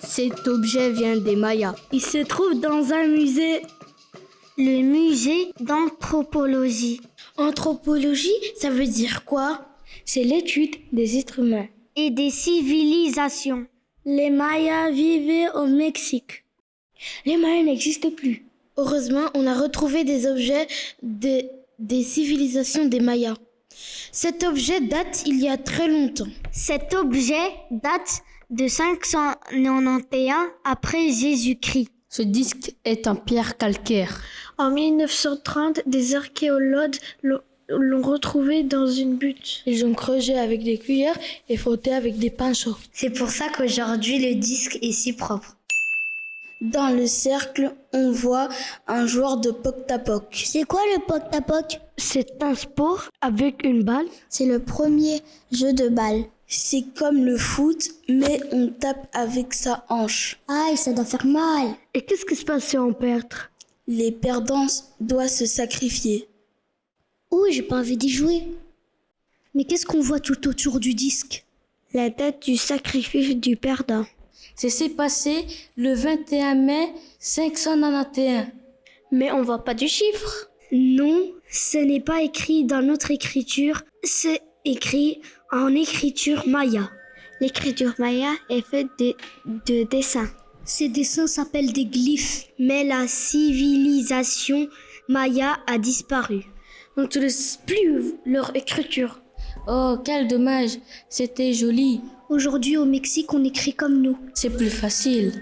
Cet objet vient des Mayas. Il se trouve dans un musée. Le musée d'anthropologie. Anthropologie, ça veut dire quoi? C'est l'étude des êtres humains. Et des civilisations. Les Mayas vivaient au Mexique. Les Mayas n'existent plus. Heureusement, on a retrouvé des objets des civilisations des Mayas. Cet objet date il y a très longtemps. Cet objet date de 591 après Jésus-Christ. Ce disque est en pierre calcaire. En 1930, des archéologues l'ont retrouvé dans une butte. Ils ont creusé avec des cuillères et frotté avec des pinceaux. C'est pour ça qu'aujourd'hui le disque est si propre. Dans le cercle, on voit un joueur de poc-tapoc. C'est quoi le poc-tapoc? C'est un sport avec une balle. C'est le premier jeu de balle. C'est comme le foot, mais on tape avec sa hanche. Aïe, ça doit faire mal. Et qu'est-ce qui se passe si on perd? Les perdants doivent se sacrifier. Ouh, j'ai pas envie d'y jouer. Mais qu'est-ce qu'on voit tout autour du disque? La date du sacrifice du perdant. Ça s'est passé le 21 mai 591. Mais on voit pas du chiffre. Non, ce n'est pas écrit dans notre écriture, c'est écrit en écriture maya. L'écriture maya est faite de dessins. Ces dessins s'appellent des glyphes, mais la civilisation maya a disparu. On n'utilise plus leur écriture. Oh, quel dommage, c'était joli. Aujourd'hui au Mexique, on écrit comme nous. C'est plus facile.